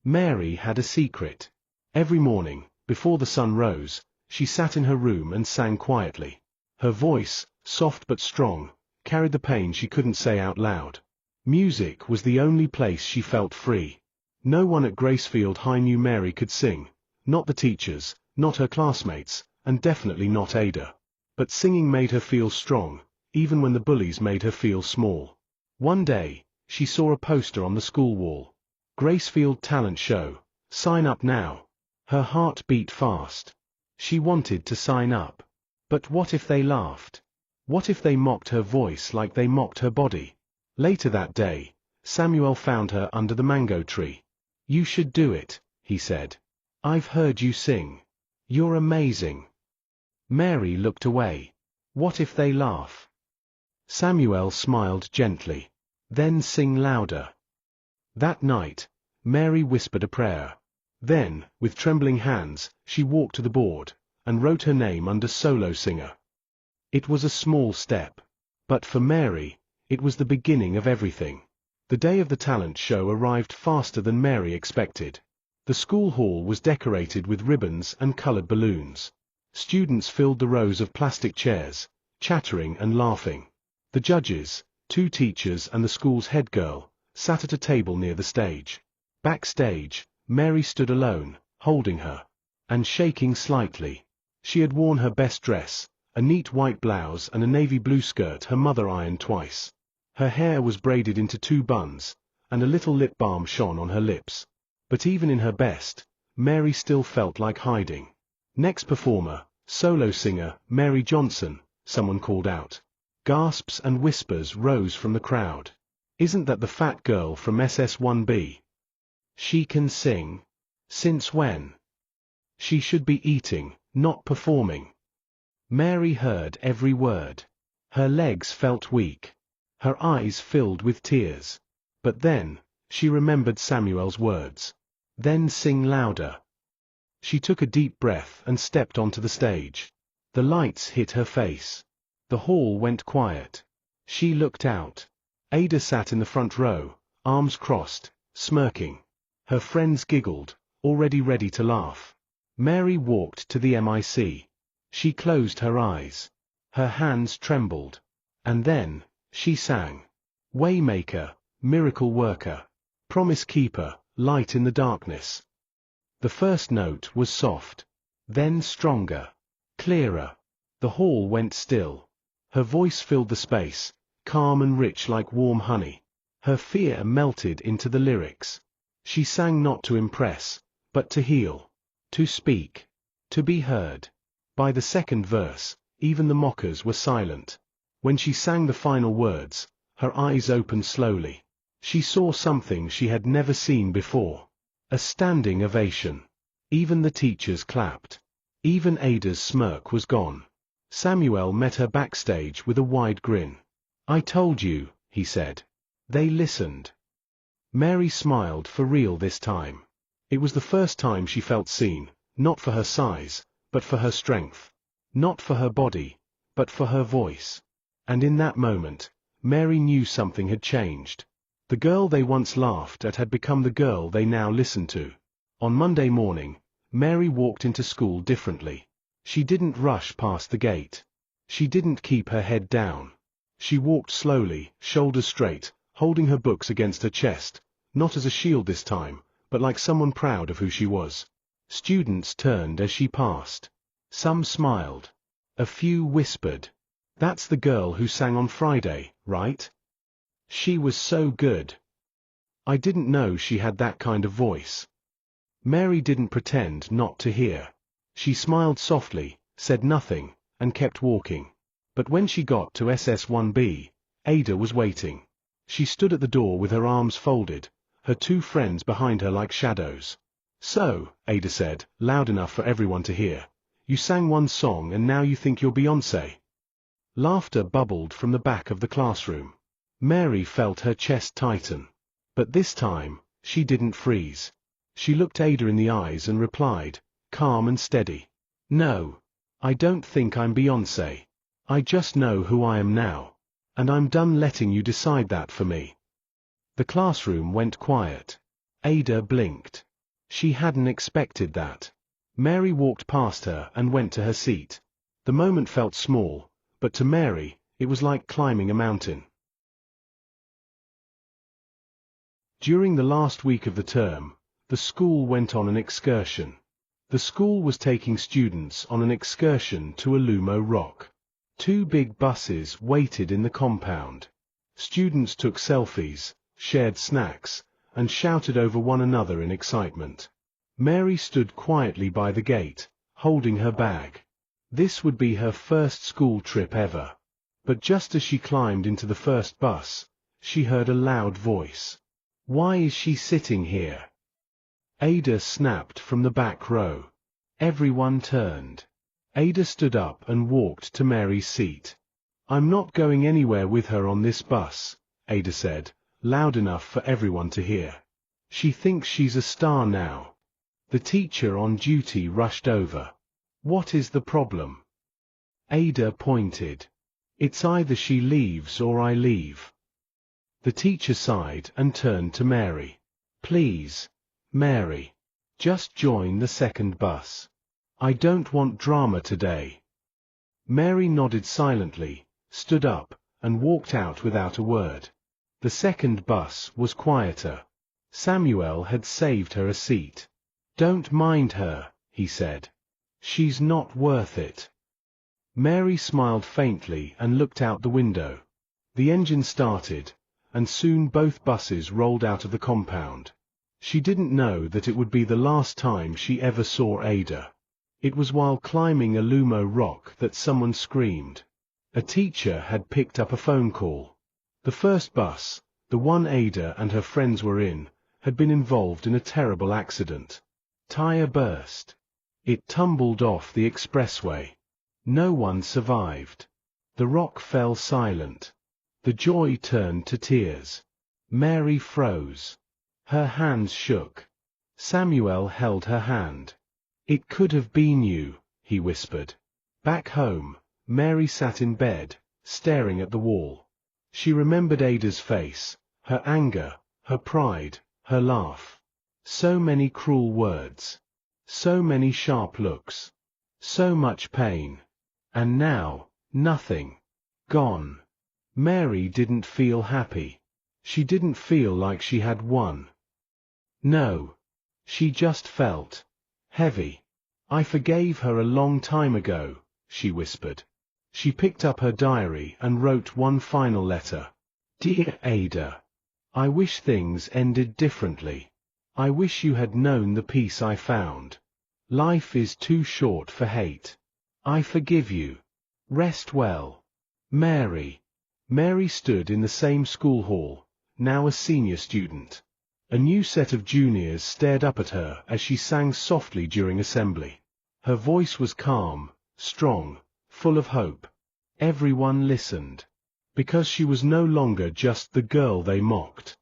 Mary had a secret. Every morning, before the sun rose, she sat in her room and sang quietly. Her voice, soft but strong, carried the pain she couldn't say out loud. Music was the only place she felt free. No one at Gracefield High knew Mary could sing, not the teachers, not her classmates, and definitely not Ada. But singing made her feel strong, even when the bullies made her feel small. One day, she saw a poster on the school wall. Gracefield Talent Show, sign up now. Her heart beat fast. She wanted to sign up. But what if they laughed? What if they mocked her voice like they mocked her body? Later that day, Samuel found her under the mango tree. "You should do it," he said. "I've heard you sing. You're amazing." Mary looked away. What if they laugh? Samuel smiled gently. "Then sing louder." That night, Mary whispered a prayer. Then, with trembling hands, she walked to the board, and wrote her name under solo singer. It was a small step. But for Mary, it was the beginning of everything. The day of the talent show arrived faster than Mary expected. The school hall was decorated with ribbons and colored balloons. Students filled the rows of plastic chairs, chattering and laughing. The judges, 2 teachers and the school's head girl, sat at a table near the stage. Backstage, Mary stood alone, holding her, and shaking slightly. She had worn her best dress, a neat white blouse and a navy blue skirt her mother ironed twice. Her hair was braided into 2 buns, and a little lip balm shone on her lips. But even in her best, Mary still felt like hiding. "Next performer, solo singer, Mary Johnson," someone called out. Gasps and whispers rose from the crowd. "Isn't that the fat girl from SS1B? She can sing. Since when? She should be eating, not performing." Mary heard every word. Her legs felt weak. Her eyes filled with tears. But then, she remembered Samuel's words. "Then sing louder." She took a deep breath and stepped onto the stage. The lights hit her face. The hall went quiet. She looked out. Ada sat in the front row, arms crossed, smirking. Her friends giggled, already ready to laugh. Mary walked to the mic. She closed her eyes. Her hands trembled. And then, she sang. "Waymaker, miracle worker, promise keeper, light in the darkness." The first note was soft. Then stronger. Clearer. The hall went still. Her voice filled the space, calm and rich like warm honey. Her fear melted into the lyrics. She sang not to impress, but to heal. To speak. To be heard. By the second verse, even the mockers were silent. When she sang the final words, her eyes opened slowly. She saw something she had never seen before. A standing ovation. Even the teachers clapped. Even Ada's smirk was gone. Samuel met her backstage with a wide grin. "I told you," he said. "They listened." Mary smiled for real this time. It was the first time she felt seen, not for her size, but for her strength. Not for her body, but for her voice. And in that moment, Mary knew something had changed. The girl they once laughed at had become the girl they now listened to. On Monday morning, Mary walked into school differently. She didn't rush past the gate. She didn't keep her head down. She walked slowly, shoulders straight, holding her books against her chest, not as a shield this time, but like someone proud of who she was. Students turned as she passed. Some smiled. A few whispered. "That's the girl who sang on Friday, right? She was so good. I didn't know she had that kind of voice." Mary didn't pretend not to hear. She smiled softly, said nothing, and kept walking. But when she got to SS1B, Ada was waiting. She stood at the door with her arms folded, her 2 friends behind her like shadows. "So," Ada said, loud enough for everyone to hear, "you sang one song and now you think you're Beyoncé?" Laughter bubbled from the back of the classroom. Mary felt her chest tighten. But this time, she didn't freeze. She looked Ada in the eyes and replied, calm and steady. "No. I don't think I'm Beyoncé. I just know who I am now. And I'm done letting you decide that for me." The classroom went quiet. Ada blinked. She hadn't expected that. Mary walked past her and went to her seat. The moment felt small, but to Mary, it was like climbing a mountain. During the last week of the term, the school went on an excursion. The school was taking students on an excursion to Alumo Rock. 2 big buses waited in the compound. Students took selfies, shared snacks, and shouted over one another in excitement. Mary stood quietly by the gate, holding her bag. This would be her first school trip ever. But just as she climbed into the first bus, she heard a loud voice. "Why is she sitting here?" Ada snapped from the back row. Everyone turned. Ada stood up and walked to Mary's seat. "I'm not going anywhere with her on this bus," Ada said, loud enough for everyone to hear. "She thinks she's a star now." The teacher on duty rushed over. "What is the problem?" Ada pointed. "It's either she leaves or I leave." The teacher sighed and turned to Mary. "Please, Mary, just join the second bus. I don't want drama today." Mary nodded silently, stood up, and walked out without a word. The second bus was quieter. Samuel had saved her a seat. "Don't mind her," he said. "She's not worth it." Mary smiled faintly and looked out the window. The engine started, and soon both buses rolled out of the compound. She didn't know that it would be the last time she ever saw Ada. It was while climbing Alumo Rock that someone screamed. A teacher had picked up a phone call. The first bus, the one Ada and her friends were in, had been involved in a terrible accident. Tire burst. It tumbled off the expressway. No one survived. The rock fell silent. The joy turned to tears. Mary froze. Her hands shook. Samuel held her hand. "It could have been you," he whispered. Back home, Mary sat in bed, staring at the wall. She remembered Ada's face, her anger, her pride, her laugh. So many cruel words. So many sharp looks. So much pain. And now, nothing. Gone. Mary didn't feel happy. She didn't feel like she had won. No. She just felt heavy. "I forgave her a long time ago," she whispered. She picked up her diary and wrote one final letter. "Dear Ada, I wish things ended differently. I wish you had known the peace I found. Life is too short for hate. I forgive you. Rest well. Mary." Mary stood in the same school hall, now a senior student. A new set of juniors stared up at her as she sang softly during assembly. Her voice was calm, strong, full of hope. Everyone listened. Because she was no longer just the girl they mocked.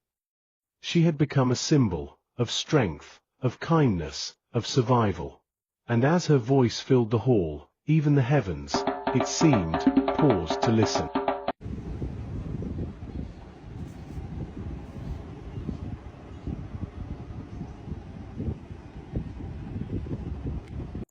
She had become a symbol of strength, of kindness, of survival. And as her voice filled the hall, even the heavens, it seemed, paused to listen.